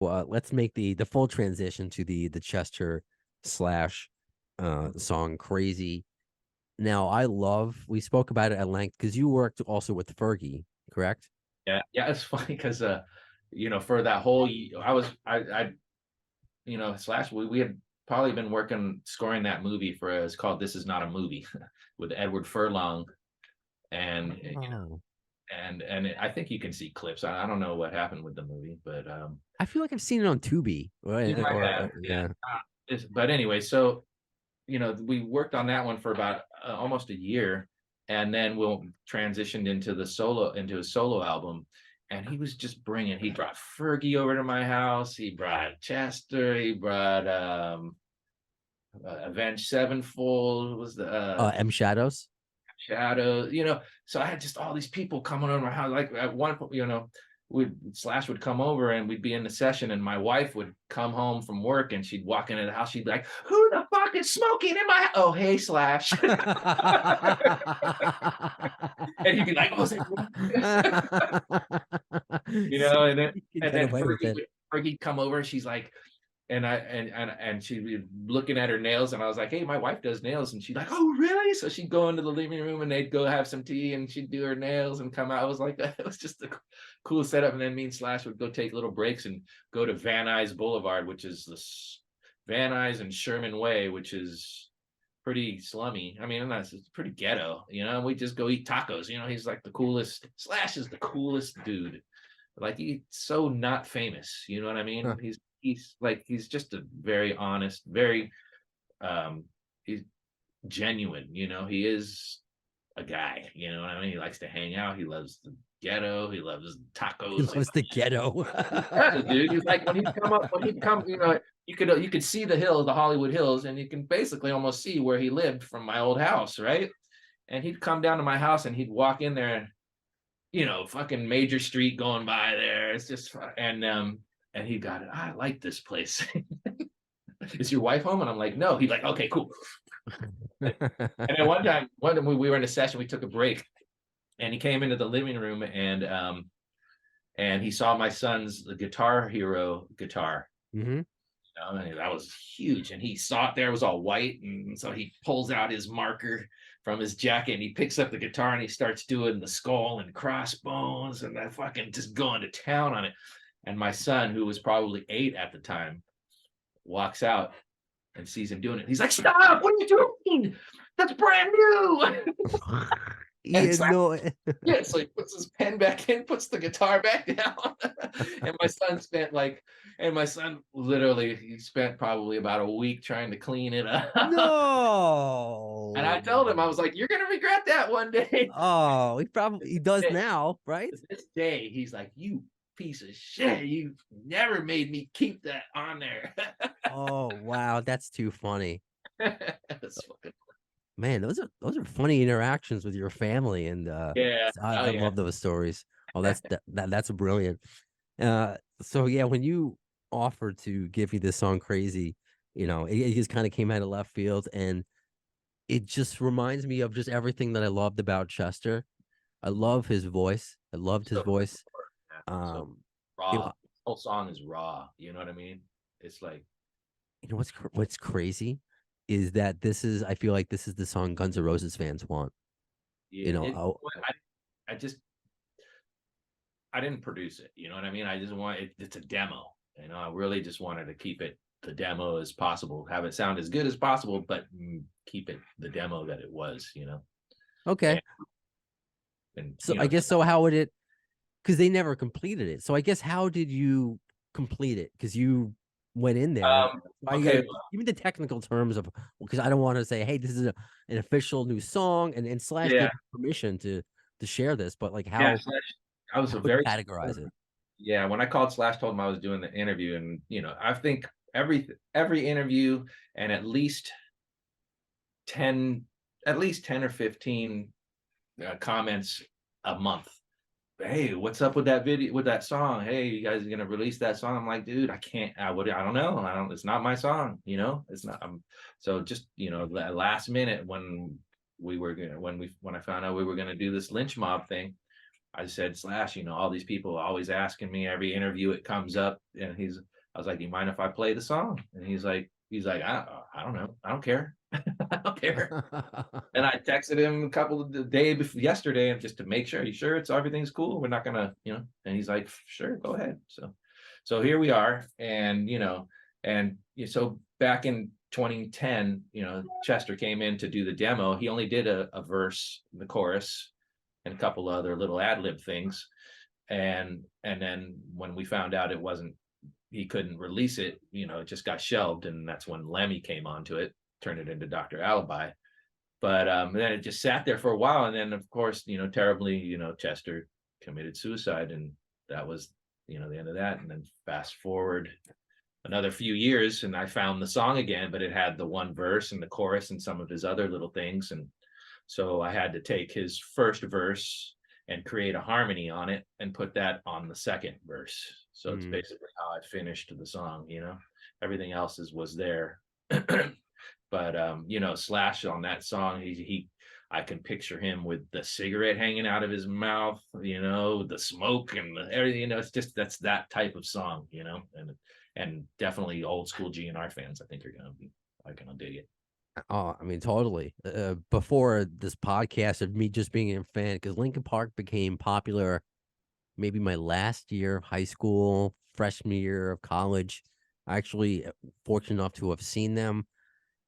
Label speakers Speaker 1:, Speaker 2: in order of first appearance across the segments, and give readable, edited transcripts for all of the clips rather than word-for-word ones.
Speaker 1: Well, let's make the full transition to the Chester slash song "Crazy." Now, we spoke about it at length because you worked also with Fergie, correct?
Speaker 2: Yeah, yeah, it's funny because for that whole Slash, we had probably been working scoring that movie it's called This Is Not a Movie with Edward Furlong, and
Speaker 1: Oh,
Speaker 2: I think you can see clips. I don't know what happened with the movie, but
Speaker 1: I feel like I've seen it on Tubi,
Speaker 2: you
Speaker 1: right?
Speaker 2: might have, yeah.
Speaker 1: Yeah.
Speaker 2: But anyway, so we worked on that one for about almost a year, and then we'll transitioned into a solo album. And he was just bringing. He brought Fergie over to my house. He brought Chester. He brought Avenged Sevenfold. Was the
Speaker 1: M Shadows.
Speaker 2: Shadow. So I had just all these people coming over my house. Like at one point, Slash would come over and we'd be in the session, and my wife would come home from work and she'd walk into the house. She'd be like, "Who the fuck is smoking in my house? Oh, hey, Slash." And he'd be like, "Oh, is it?"
Speaker 1: See,
Speaker 2: And then
Speaker 1: you can get away with it.
Speaker 2: Fergie'd come over. She's like, and she'd be looking at her nails, and I was like, "Hey, my wife does nails," and she's like, "Oh, really?" So she'd go into the living room, and they'd go have some tea, and she'd do her nails and come out. I was like, it was just a cool setup. And then me and Slash would go take little breaks and go to Van Nuys Boulevard, which is Van Nuys and Sherman Way, which is pretty slummy. I mean, it's pretty ghetto. We just go eat tacos. He's like the coolest. Slash is the coolest dude. Like, he's so not famous. You know what I mean?
Speaker 1: Huh.
Speaker 2: He's just a very honest, very he's genuine. He is a guy. You know what I mean? He likes to hang out. He loves the ghetto. He loves
Speaker 1: He
Speaker 2: tacos.
Speaker 1: loves the ghetto.
Speaker 2: Yeah, dude. He's like, when he'd come, you could see the hills, the Hollywood Hills, and you can basically almost see where he lived from my old house, right? And he'd come down to my house and he'd walk in there, fucking Major Street going by there. It's just and he got it. I like this place. Is your wife home? And I'm like, no. He's like, okay, cool. And then one time we were in a session, we took a break, and he came into the living room, and he saw my son's Guitar Hero guitar.
Speaker 1: Hmm.
Speaker 2: And that was huge. And he saw it there, it was all white. And so he pulls out his marker from his jacket and he picks up the guitar and he starts doing the skull and crossbones and that fucking just going to town on it. And my son, who was probably 8 at the time, walks out and sees him doing it. He's like, "Stop! What are you doing? That's brand new." And
Speaker 1: Yeah,
Speaker 2: it's like,
Speaker 1: no.
Speaker 2: yeah, so he puts his pen back in, puts the guitar back down. And my son literally, he spent probably about a week trying to clean it up. And I told him, I
Speaker 1: No.
Speaker 2: was like, "You're gonna regret that one day."
Speaker 1: Oh, he does
Speaker 2: To
Speaker 1: now, right?
Speaker 2: this day, he's like, "You piece of shit, you never made me keep that on there."
Speaker 1: Oh, wow, that's too funny.
Speaker 2: That's fucking,
Speaker 1: Man, those are funny interactions with your family, and
Speaker 2: yeah. Oh
Speaker 1: I
Speaker 2: yeah.
Speaker 1: love those stories. Oh, that's brilliant. So yeah, when you offered to give me this song "Crazy," it just kind of came out of left field, and it just reminds me of just everything that I loved about Chester. I love his voice. I loved his
Speaker 2: So
Speaker 1: voice.
Speaker 2: so
Speaker 1: Um, you
Speaker 2: raw.
Speaker 1: know,
Speaker 2: The whole song is raw. You know what I mean? It's like,
Speaker 1: what's crazy is that I feel like this is the song Guns N' Roses fans want.
Speaker 2: yeah,
Speaker 1: Oh,
Speaker 2: I just I didn't produce it. You know what I mean? I just want it. It's a demo. I really just wanted to keep it the demo as possible, have it sound as good as possible, but keep it the demo that it was.
Speaker 1: okay.
Speaker 2: And, and
Speaker 1: So I guess so. How would it? Because they never completed it. So I guess how did you complete it? Because you went in there. Why you
Speaker 2: okay,
Speaker 1: gotta give me the technical terms of? Because I don't want to say, hey, this is an official new song, and Slash
Speaker 2: yeah,
Speaker 1: gave permission to share this, but like
Speaker 2: yeah.
Speaker 1: how
Speaker 2: Slash, I was
Speaker 1: how
Speaker 2: a
Speaker 1: would you
Speaker 2: very
Speaker 1: categorize it?
Speaker 2: yeah. When I called Slash, told him I was doing the interview, and I think every interview and at least 10 or 15 comments a month. Hey, what's up with that video, with that song? Hey, you guys are gonna release that song? I'm like, dude, I can't. I don't know. It's not my song. It's not. So just last minute when I found out we were gonna do this lynch mob thing, I said, Slash, you know, all these people always asking me every interview it comes up, and I was like, do you mind if I play the song? And he's like, I don't know, I don't care, I don't care. And I texted him a couple of the day before yesterday, and just to make sure, you sure everything's cool? We're not gonna, you know? And he's like, sure, go ahead. So here we are, and you know, so back in 2010, you know, Chester came in to do the demo. He only did a verse, the chorus, and a couple other little ad lib things, and then when we found out he couldn't release it, you know, it just got shelved, and that's when Lemmy came onto it, turned it into Dr. Alibi. But then it just sat there for a while, and then of course, you know, terribly, you know, Chester committed suicide, and that was, you know, the end of that. And then fast forward another few years, and I found the song again, but it had the one verse and the chorus and some of his other little things, and so I had to take his first verse and create a harmony on it and put that on the second verse. So it's basically how I finished the song, you know. Everything else was there. But you know, Slash on that song, I can picture him with the cigarette hanging out of his mouth, you know, the smoke and everything, you know. It's just, that's that type of song, you know. And definitely old school GNR fans, I think, are gonna dig it.
Speaker 1: Oh, I mean, totally. Before this podcast of me just being a fan, because Linkin Park became popular maybe my last year of high school, freshman year of college. I actually fortunate enough to have seen them.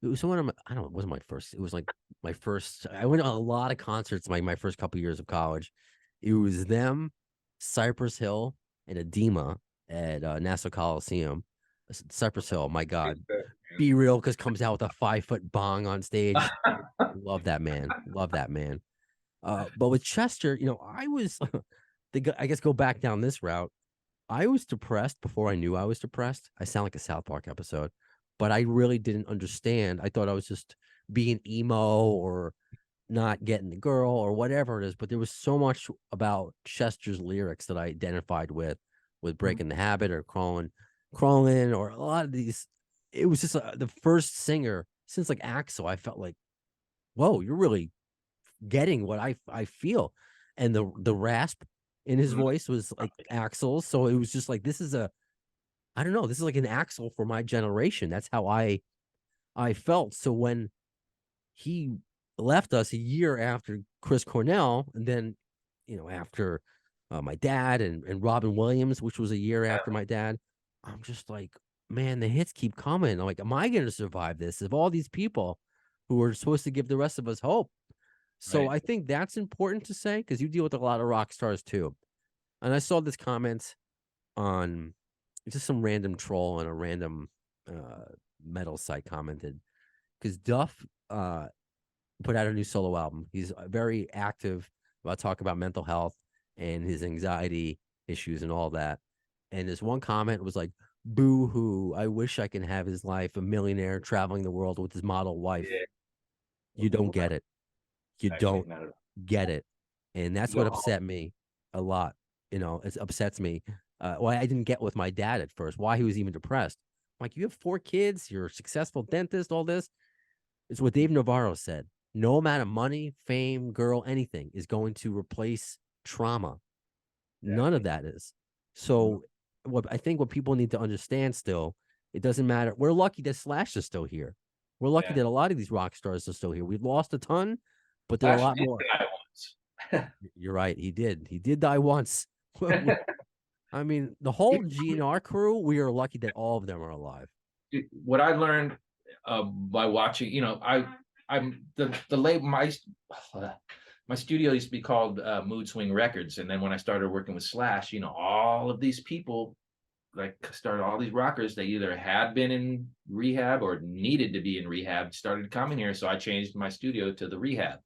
Speaker 1: It was one of my, I don't know, it wasn't my first. It was like my first. I went to a lot of concerts my first couple years of college. It was them, Cypress Hill, and Edema at Nassau Coliseum. Cypress Hill, my God. Be Real, because comes out with a 5-foot bong on stage. Love that man. Love that man. But with Chester, you know, I was, I guess go back down this route. I was depressed before I knew I was depressed. I sound like a South Park episode, but I really didn't understand. I thought I was just being emo or not getting the girl or whatever it is. But there was so much about Chester's lyrics that I identified with Breaking the Habit or Crawling, or a lot of these. It was just the first singer since like Axl. I felt like, whoa, you're really getting what I feel, and the rasp in his voice was like Axl's. So it was just like, this is I don't know, this is like an Axl for my generation. That's how I felt. So when he left us a year after Chris Cornell, and then, you know, after my dad and Robin Williams, which was a year after my dad, I'm just like, man, the hits keep coming. I'm like, am I going to survive this? Of all these people who are supposed to give the rest of us hope. So
Speaker 2: Right.
Speaker 1: I think that's important to say, because you deal with a lot of rock stars too. And I saw this comment on just some random troll on a random metal site commented, because Duff put out a new solo album. He's very active about talking about mental health and his anxiety issues and all that. And this one comment was like, boo hoo, I wish I can have his life, a millionaire traveling the world with his model wife.
Speaker 2: Yeah.
Speaker 1: You don't get it. You
Speaker 2: Actually,
Speaker 1: don't
Speaker 2: not at all.
Speaker 1: get it. And that's
Speaker 2: Go
Speaker 1: what
Speaker 2: home.
Speaker 1: upset me a lot. You know, it upsets me. Why I didn't get with my dad at first, why he was even depressed. Like, you have 4 kids, you're a successful dentist, all this. It's what Dave Navarro said. No amount of money, fame, girl, anything is going to replace trauma. None of that is. So what I think what people need to understand still, it doesn't matter. We're lucky that Slash is still here. We're lucky
Speaker 2: Yeah.
Speaker 1: that a lot of these rock stars are still here. We've lost a ton, but there are a
Speaker 2: Slash
Speaker 1: lot
Speaker 2: did
Speaker 1: more.
Speaker 2: die once.
Speaker 1: You're right. He did. He did die once. I mean, the whole GNR crew, we are lucky that all of them are alive.
Speaker 2: What I learned by watching, you know, I'm the late my studio used to be called Mood Swing Records, and then when I started working with Slash, you know, all of these people, like, started, all these rockers, they either had been in rehab or needed to be in rehab, started coming here, so I changed my studio to the rehab.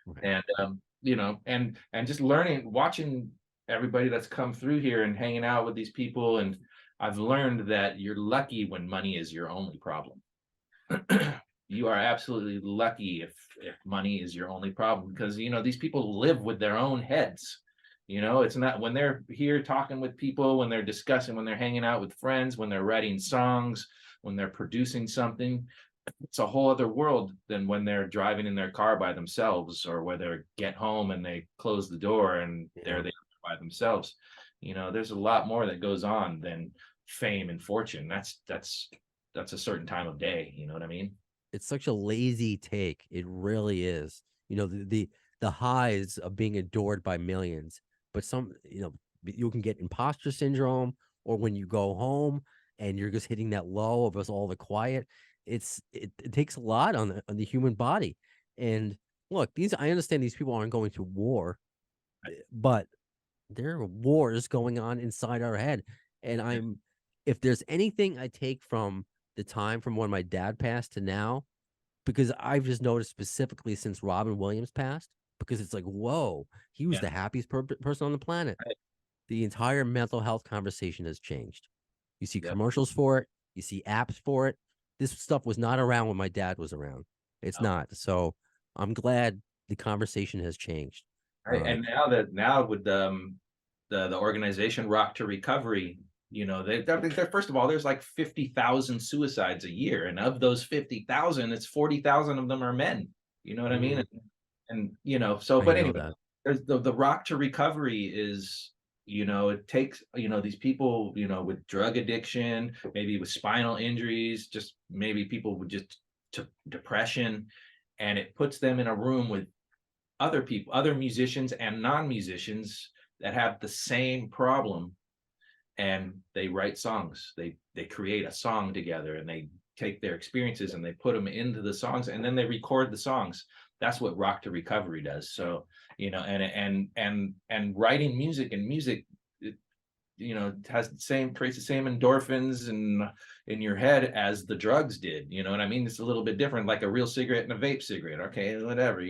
Speaker 1: Right.
Speaker 2: And you know, and just learning, watching everybody that's come through here and hanging out with these people, and I've learned that you're lucky when money is your only problem. You are absolutely lucky if money is your only problem, because, you know, these people live with their own heads. You know, it's not, when they're here talking with people, when they're discussing, when they're hanging out with friends, when they're writing songs, when they're producing something, it's a whole other world than when they're driving in their car by themselves, or where they get home and they close the door and
Speaker 1: Yeah.
Speaker 2: there they are by themselves. There's a lot more that goes on than fame and fortune. That's a certain time of day. You know what I mean?
Speaker 1: It's such a lazy take. It really is. The highs of being adored by millions, but you can get imposter syndrome, or when you go home and you're just hitting that low of us all the quiet. It takes a lot on the human body. And look, I understand these people aren't going to war, but there are wars going on inside our head. And
Speaker 2: Yeah.
Speaker 1: if there's anything I take from the time from when my dad passed to now, because I've just noticed specifically since Robin Williams passed, because it's like, whoa, he was
Speaker 2: Yeah.
Speaker 1: the happiest person on the planet.
Speaker 2: Right.
Speaker 1: The entire mental health conversation has changed. You see
Speaker 2: Yep.
Speaker 1: commercials for it, you see apps for it. This stuff was not around when my dad was around. It's
Speaker 2: No.
Speaker 1: not. So I'm glad the conversation has changed.
Speaker 2: Right. And now with the organization Rock to Recovery, they're first of all, there's like 50,000 suicides a year, and of those 50,000, it's 40,000 of them are men. You know what I mean?
Speaker 1: Mm,
Speaker 2: So,
Speaker 1: I
Speaker 2: but
Speaker 1: know
Speaker 2: anyway,
Speaker 1: that.
Speaker 2: there's the Rock to Recovery is, it takes, these people, with drug addiction, maybe with spinal injuries, just maybe people with just depression, and it puts them in a room with other people, other musicians and non-musicians that have the same problem, and they write songs. They create a song together, and they take their experiences and they put them into the songs, and then they record the songs. That's what Rock to Recovery does. So, and writing music, and music, has creates the same endorphins in your head as the drugs did. You know what I mean? It's a little bit different, like a real cigarette and a vape cigarette. Okay, whatever,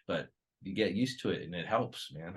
Speaker 2: but you get used to it and it helps, man.